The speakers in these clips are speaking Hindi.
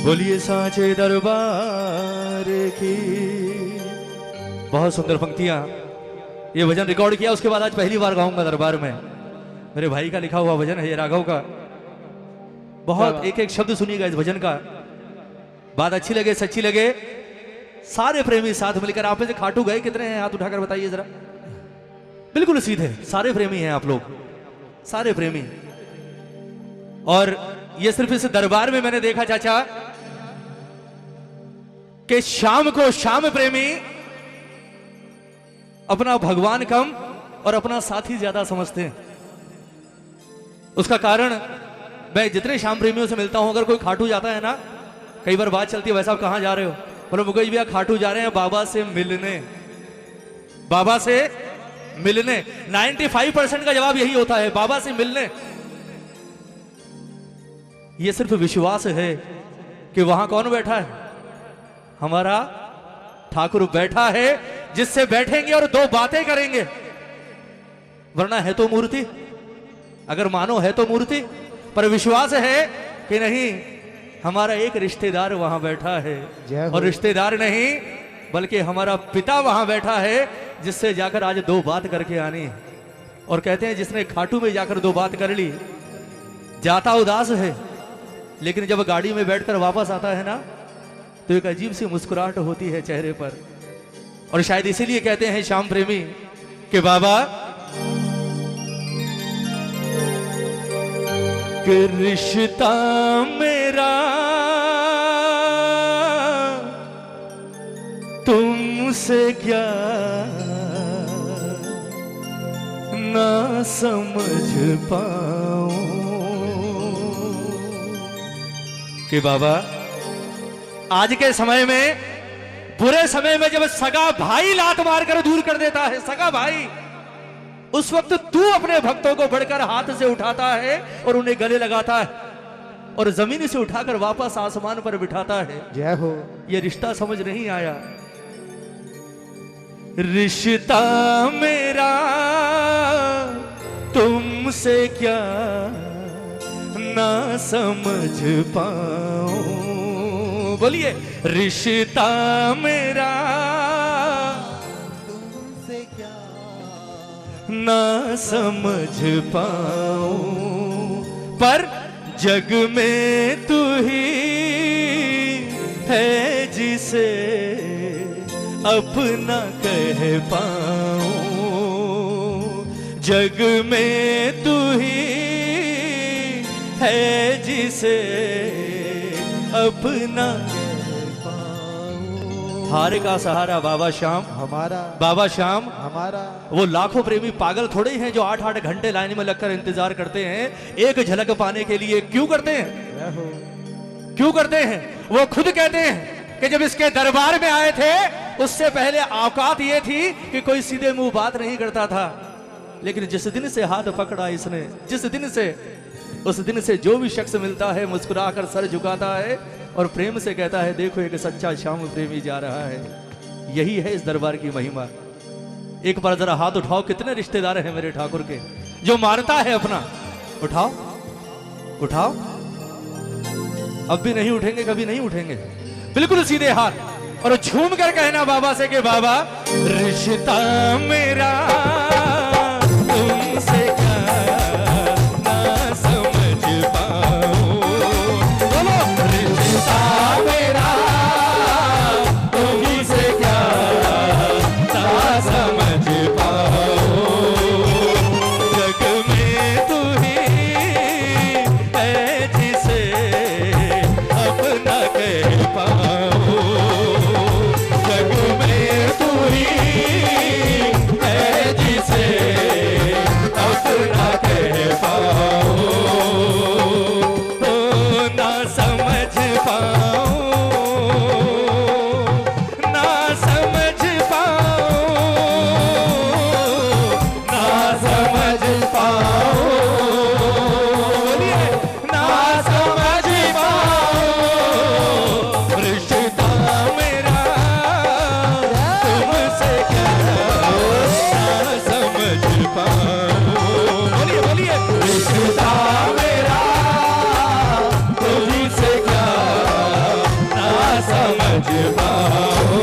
बोलिए सांचे दरबार की। बहुत सुंदर पंक्तियां। ये भजन रिकॉर्ड किया, उसके बाद आज पहली बार गाऊंगा दरबार में। मेरे भाई का लिखा हुआ भजन है ये, राघव का। बहुत एक एक शब्द सुनिएगा इस भजन का। बात अच्छी लगे, सच्ची लगे, सारे प्रेमी साथ मिलकर। आप में से खाटू गए कितने हैं? हाथ उठाकर बताइए जरा। बिल्कुल सीधे, सारे प्रेमी हैं आप लोग, सारे प्रेमी। और ये सिर्फ इस दरबार में मैंने देखा चाचा कि शाम को शाम प्रेमी अपना भगवान कम और अपना साथी ज्यादा समझते हैं। उसका कारण मैं जितने शाम प्रेमियों से मिलता हूं, अगर कोई खाटू जाता है ना, कई बार बात चलती है, वैसा आप कहां जा रहे हो? बोलो मुकेश भैया खाटू जा रहे हैं बाबा से मिलने, बाबा से मिलने। 95% का जवाब यही होता है, बाबा से मिलने। ये सिर्फ विश्वास है कि वहां कौन बैठा है? हमारा ठाकुर बैठा है, जिससे बैठेंगे और दो बातें करेंगे। वरना है तो मूर्ति, अगर मानो है तो मूर्ति, पर विश्वास है कि नहीं, हमारा एक रिश्तेदार वहां बैठा है। और रिश्तेदार नहीं बल्कि हमारा पिता वहां बैठा है, जिससे जाकर आज दो बात करके आनी है। और कहते हैं जिसने खाटू में जाकर दो बात कर ली, जाता उदास है, लेकिन जब गाड़ी में बैठकर वापस आता है ना, तो एक अजीब सी मुस्कुराहट होती है चेहरे पर। और शायद इसीलिए कहते हैं श्याम प्रेमी कि बाबा कि रिश्ता मेरा तुमसे क्या ना समझ पाऊं। कि बाबा आज के समय में, बुरे समय में, जब सगा भाई लात मारकर दूर कर देता है, सगा भाई, उस वक्त तू अपने भक्तों को बढ़कर हाथ से उठाता है और उन्हें गले लगाता है और जमीन से उठाकर वापस आसमान पर बिठाता है। जय हो। ये रिश्ता समझ नहीं आया। रिश्ता मेरा तुमसे क्या ना समझ पाऊं। बोलिए रिश्ता मेरा तुमसे क्या ना समझ पाऊं, पर जग में तू ही है जिसे अपना कह पाऊं। जग में तू ही है जिसे अपना पाऊं। हारे का सहारा बाबा श्याम हमारा, बाबा श्याम हमारा। वो लाखों प्रेमी पागल थोड़े हैं जो 8-8 घंटे लाइन में लगकर इंतजार करते हैं एक झलक पाने के लिए। क्यों करते हैं? क्यों करते हैं? वो खुद कहते हैं कि जब इसके दरबार में आए थे, उससे पहले औकात ये थी कि कोई सीधे मुंह बात नहीं करता था। लेकिन जिस दिन से हाथ पकड़ा इसने, जिस दिन से, उस दिन से जो भी शख्स मिलता है मुस्कुराकर सर झुकाता है और प्रेम से कहता है देखो एक सच्चा श्याम प्रेमी जा रहा है। यही है इस दरबार की महिमा। एक बार जरा हाथ उठाओ, कितने रिश्तेदार हैं मेरे ठाकुर के जो मानता है अपना? उठाओ उठाओ। अब भी नहीं उठेंगे, कभी नहीं उठेंगे। बिल्कुल सीधे हाथ और झूम कर कहना बाबा से कि बाबा रिश्ता मेरा तुमसे क्या ना समझ पाऊं। बोलो रिश्ता मेरा तुमसे क्या ना समझ पाऊं। जग में तू ही है जिसे अपना कह पाऊं। जग में तू ही है समझ पाओ।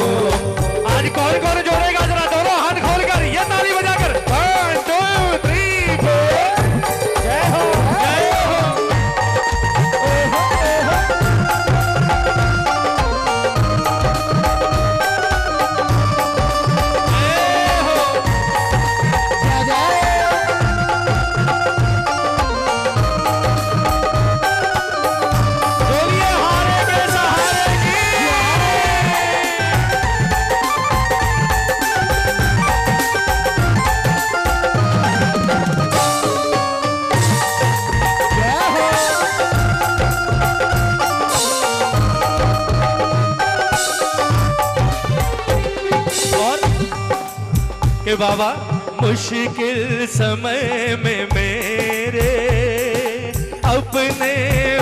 आज कौन कौन जोड़ेगा जरा दोनों हाथ खोलकर ये ताली बजाकर 1 2 3 4 जय हो जय हो। कि बाबा मुश्किल समय में मेरे अपने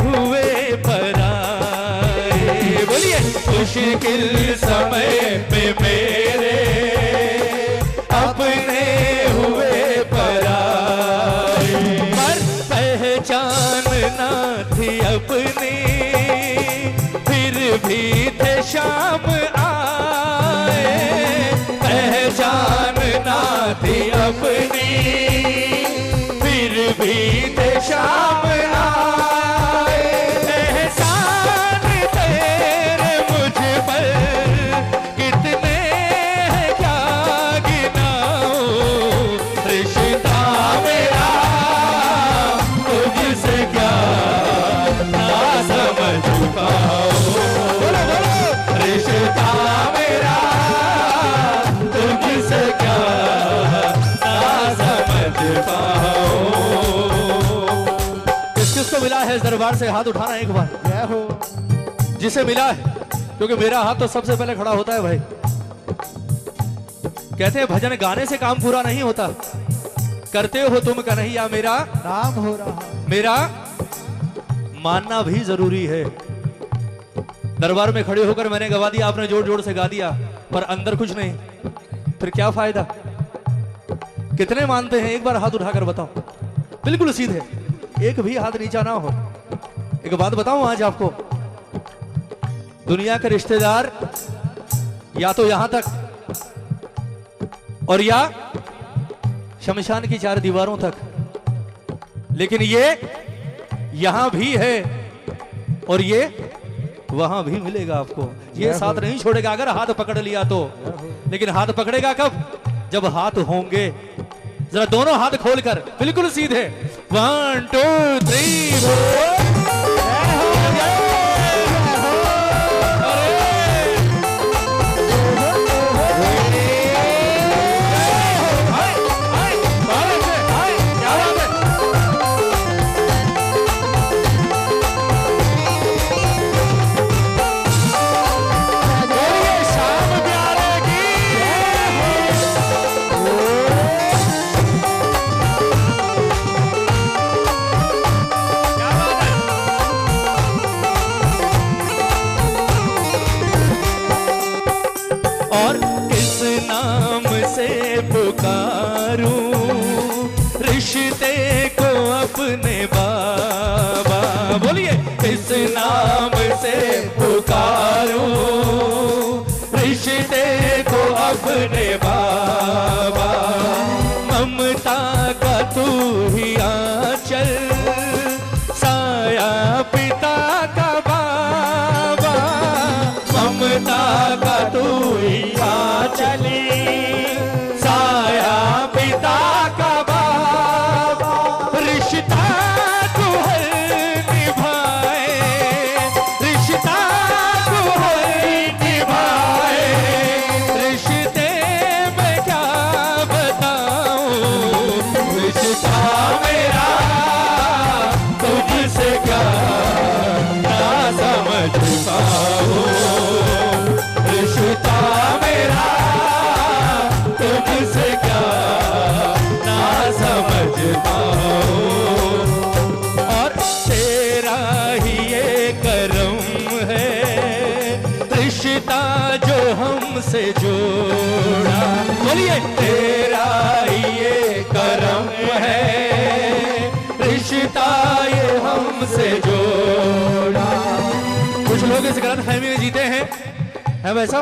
हुए पराए। बोलिए मुश्किल समय में मेरे अपने हुए पराए। पर पहचान ना थी अपनी फिर भी थे शाम आए। पहचान ना थी अपनी फिर भी थे शाम आए। एहसान तेरे मुझ पर कितने हैं क्या गिनाऊं। रिश्ता मेरा तुझसे क्या ना समझ पाओ। बोलो बोलो रिश्ता मेरा तुझसे क्या ना समझ पाओ। किसको मिला है इस दरबार से हाथ उठाना एक बार। जय हो जिसे मिला है, क्योंकि मेरा हाथ तो सबसे पहले खड़ा होता है भाई। कहते हैं भजन गाने से काम पूरा नहीं होता, करते हो तुम कन्हैया मेरा नाम हो रहा, मेरा मानना भी जरूरी है। दरबार में खड़े होकर मैंने गवा दिया, आपने जोर जोर से गा दिया, पर अंदर कुछ नहीं, फिर क्या फायदा। कितने मानते हैं एक बार हाथ उठाकर बताओ, बिल्कुल सीधे, एक भी हाथ नीचा ना हो। एक बात बताऊं आज आपको, दुनिया के रिश्तेदार या तो यहां तक और या शमशान की 4 दीवारों तक, लेकिन ये यहां भी है और ये वहां भी मिलेगा आपको। ये साथ नहीं छोड़ेगा अगर हाथ पकड़ लिया तो। लेकिन हाथ पकड़ेगा कब? जब हाथ होंगे। जरा दोनों हाथ खोलकर बिल्कुल सीधे 1 2 3 4 और किस नाम से पुकारूं रिश्ते को अपने बाबा। बोलिए किस नाम से पुकारूं रिश्ते को अपने बाबा। ममता का तू ही आंचल, साया पिता का बाबा। ममता का तू ही आंचली, साया पिता का बाबा। रिश्ता तू हर निभाए, रिश्ता तू हर निभाए। रिश्ते में क्या बताऊं, रिश्ता मेरा तुझसे क्या ना समझ पाऊं। रिश्ता मेरा तुझसे क्या ना समझ पाऊं। और तेरा ही ये करम है रिश्ता जो हमसे जोड़ा। बोलिए तेरा ही ये करम है रिश्ता ये हमसे जोड़ा। कुछ लोग इस गलत फहमी में जीते हैं, है वैसा?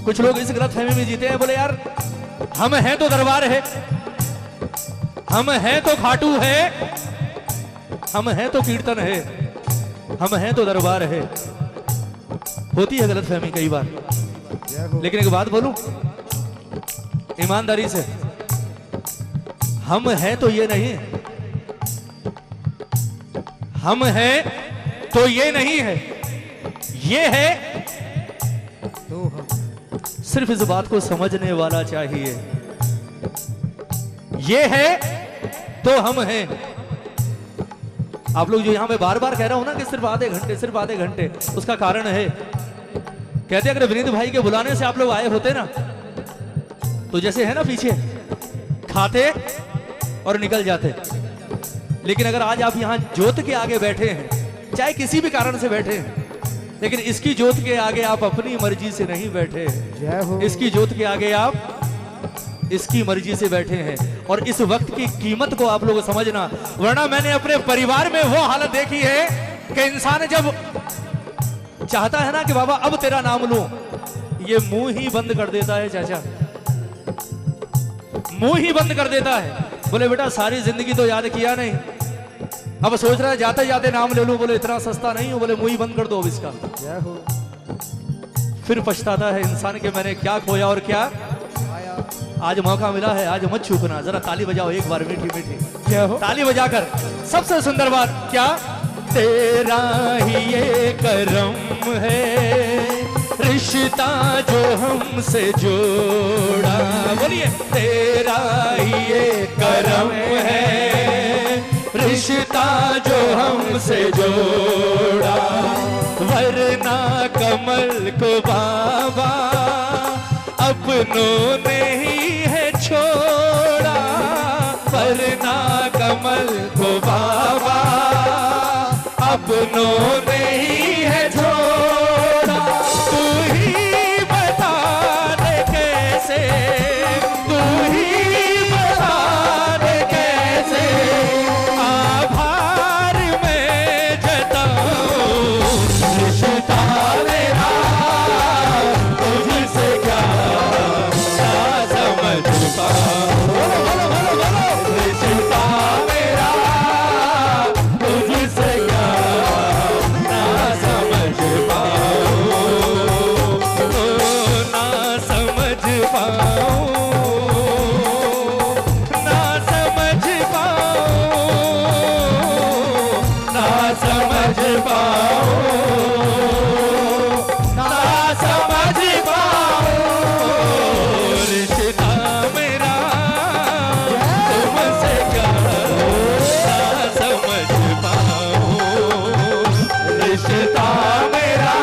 कुछ लोग इस गलत फहमी में जीते हैं, बोले यार हम हैं तो दरबार है, हम हैं तो खाटू है, हम हैं तो कीर्तन है, हम हैं तो दरबार है। होती है गलत फहमी कई बार, लेकिन एक बात बोलूं ईमानदारी से, हम हैं तो ये नहीं, हम हैं तो ये नहीं है, ये है तो हम। सिर्फ इस बात को समझने वाला चाहिए, ये है तो हम हैं। आप लोग जो यहां पे बार बार कह रहा हूं ना कि सिर्फ आधे घंटे, सिर्फ आधे घंटे, उसका कारण है, कहते अगर विनीत भाई के बुलाने से आप लोग आए होते ना, तो जैसे है ना पीछे खाते और निकल जाते। लेकिन अगर आज आप यहां जोत के आगे बैठे हैं, चाहे किसी भी कारण से बैठे हैं, लेकिन इसकी जोत के आगे आप अपनी मर्जी से नहीं बैठे, इसकी जोत के आगे आप इसकी मर्जी से बैठे हैं। और इस वक्त की कीमत को आप लोग समझना, वरना मैंने अपने परिवार में वो हालत देखी है कि इंसान जब चाहता है ना कि बाबा अब तेरा नाम लूं, ये मुंह ही बंद कर देता है चाचा, मुंह ही बंद कर देता है। बोले बेटा सारी जिंदगी तो याद किया नहीं, अब सोच रहा है जाते जाते नाम ले लूं, बोले इतना सस्ता नहीं हो, बोले मुंह ही बंद कर दो अब इसका। फिर पछताता है इंसान के मैंने क्या खोया और क्या आज मौका मिला है, आज मत चूकना। जरा ताली बजाओ एक बार मीठी मीठी, क्या हो ताली बजाकर। सबसे सुंदर बात क्या, तेरा ही ये करम है रिश्ता जो हमसे जोड़ा, बोलिए तेरा ही ये करम है रिश्ता जो हमसे जोड़ा, वरना कमल को बाबा अपनों ने ही है छोड़ा, वरना कमल को बाबा अपनों ने ही है छोड़ा। तू ही बता दे कैसे, तू ही बता दे कैसे आभार में जताऊं, रिश्ता मेरा तुझसे क्या ना समझ पाऊं, रिश्ता मेरा तुझसे क्या ना समझ पाऊं, ना समझ पाऊं, ना समझ पाऊं, ना समझ पाऊं, ना समझ पाऊं, रिश्ता मेरा तुमसे क्या ना समझ पाऊं, रिश्ता मेरा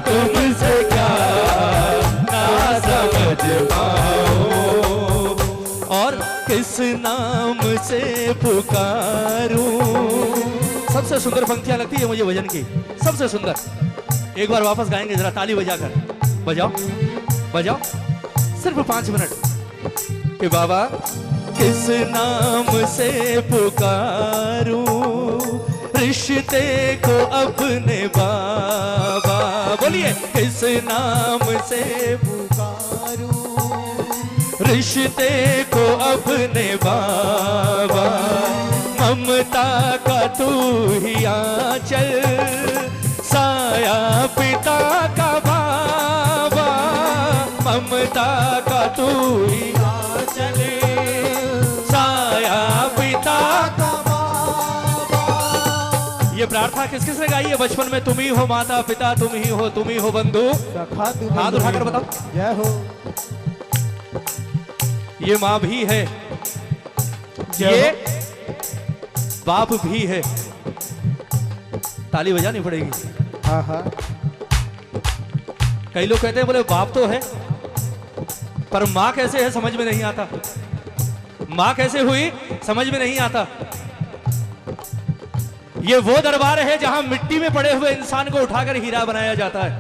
तुमसे क्या ना समझ पाऊं, और किस नाम से पुकारूं। सबसे सुंदर पंक्तियां लगती है मुझे भजन की, सबसे सुंदर। एक बार वापस गाएंगे, जरा ताली बजाकर, बजाओ बजाओ, सिर्फ 5 मिनट कि बाबा किस नाम से पुकारूं रिश्ते को अपने बाबा, बोलिए किस नाम से पुकारूं रिश्ते को अपने बाबा, ममता का तू ही आंचल, साया पिता का बाबा, ममता का तू ही आंचल, साया पिता का बाबा। ये प्रार्थना किस किसने गाई है बचपन में? तुम ही हो माता पिता, तुम ही हो बंधु, हाथ उठाकर बताओ। जय हो। ये माँ भी है, ये बाप भी है, ताली बजानी पड़ेगी। हाँ हाँ। कई लोग कहते हैं बोले बाप तो है पर माँ कैसे है समझ में नहीं आता, माँ कैसे हुई समझ में नहीं आता। ये वो दरबार है जहां मिट्टी में पड़े हुए इंसान को उठाकर हीरा बनाया जाता है।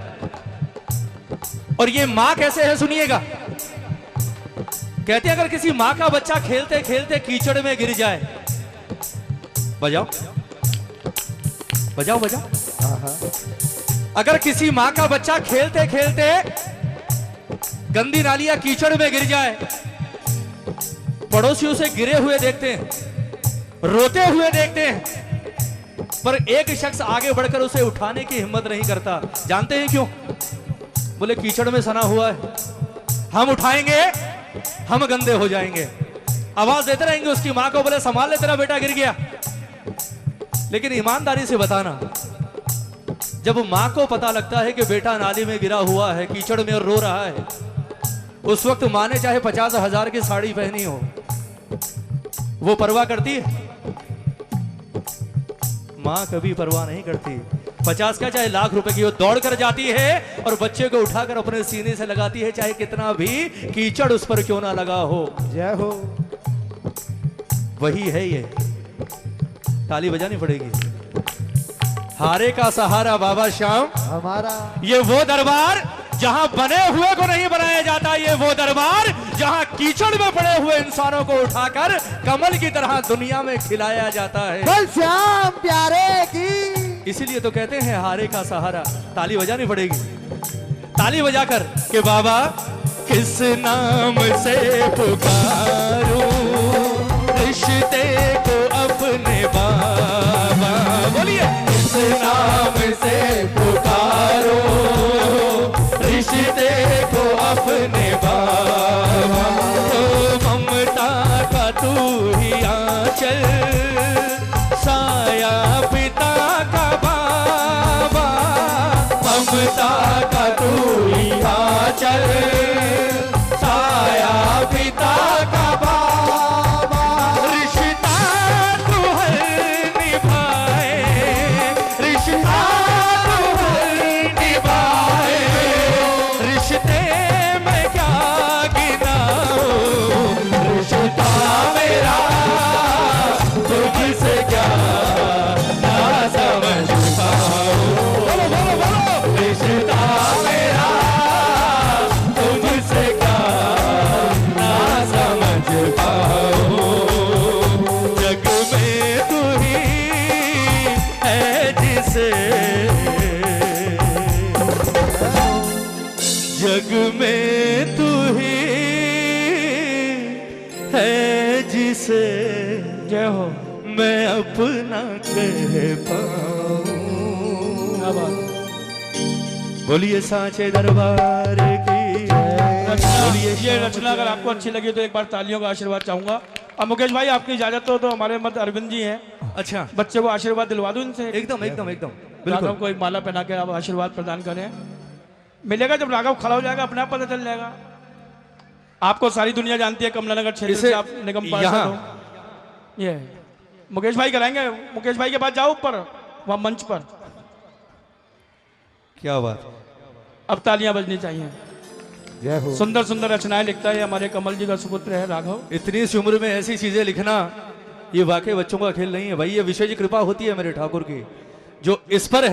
और ये माँ कैसे है सुनिएगा। कहते हैं अगर किसी माँ का बच्चा खेलते खेलते कीचड़ में गिर जाए, बजाओ बजाओ बजाओ, अगर किसी माँ का बच्चा खेलते खेलते गंदी नाली या कीचड़ में गिर जाए, पड़ोसी उसे गिरे हुए देखते हैं, रोते हुए देखते हैं, पर एक शख्स आगे बढ़कर उसे उठाने की हिम्मत नहीं करता। जानते हैं क्यों? बोले कीचड़ में सना हुआ है, हम उठाएंगे हम गंदे हो जाएंगे। आवाज देते रहेंगे उसकी मां को, बोले संभाल ले तेरा बेटा गिर गया। लेकिन ईमानदारी से बताना, जब मां को पता लगता है कि बेटा नाली में गिरा हुआ है, कीचड़ में और रो रहा है, उस वक्त मां ने चाहे 50,000 की साड़ी पहनी हो, वो परवाह करती है? मां कभी परवाह नहीं करती। 50 क्या चाहे लाख रुपए की, वो दौड़ कर जाती है और बच्चे को उठाकर अपने सीने से लगाती है, चाहे कितना भी कीचड़ उस पर क्यों ना लगा हो। जय हो। वही है ये, ताली बजानी पड़ेगी। हारे का सहारा बाबा श्याम हमारा, ये वो दरबार जहां बने हुए को नहीं बनाया जाता, ये वो दरबार जहां कीचड़ में पड़े हुए इंसानों को उठाकर कमल की तरह दुनिया में खिलाया जाता है। बोल श्याम प्यारे की। इसीलिए तो कहते हैं हारे का सहारा। ताली बजानी पड़ेगी, ताली बजाकर कि बाबा किस नाम से पुकारूं रिश्ते को अपने बाबा। बोलिए किस नाम से पुकारो रिश्ते को अपने बाबा। तो ममता का तू ही आंचल, साया पिता का बाबा। ममता का तू ही आंचल, साया पिता का बाबा। रिश्ता तू हर निभाए, रिश्ता तू हर निभाए। रिश्ते में क्या गिनाऊं, रिश्ता मेरा तुझसे क्या ना समझ पाऊं। बोलो बोलो बोलो। रिश्ता मेरा तुझसे क्या ना समझ पाऊं। जग में तू ही है जिसे, जग में तू ही है जिसे जय हो। मैं अपना कह पाऊं। बोलिए सांचे दरबार की। बोलिए। ये रचना अगर आपको अच्छी लगी तो एक बार तालियों का आशीर्वाद चाहूंगा। अब मुकेश भाई आपकी इजाजत हो तो हमारे मध्य अरविंद जी हैं, अच्छा बच्चे को आशीर्वाद दिलवा दो इनसे। एकदम एकदम एकदम राघव बिल्कुल। को एक माला पहना के आप आशीर्वाद प्रदान करें। मिलेगा जब राघव खड़ा हो जाएगा अपने आप पता चल जाएगा। आपको सारी दुनिया जानती है कमलानगर क्षेत्र से, आप निगम पार्षद हो। ये मुकेश भाई कराएंगे। मुकेश भाई के पास जाओ ऊपर, वहां मंच पर। क्या बात। अब तालियां बजनी चाहिए। जय हो। सुंदर सुंदर रचनाएं लिखता है हमारे कमल जी का सुपुत्र है राघव। इतनी सी उम्र में ऐसी चीजें लिखना ये वाकई बच्चों का खेल नहीं है भाई, ये विशेष कृपा होती है मेरे ठाकुर की जो इस पर है।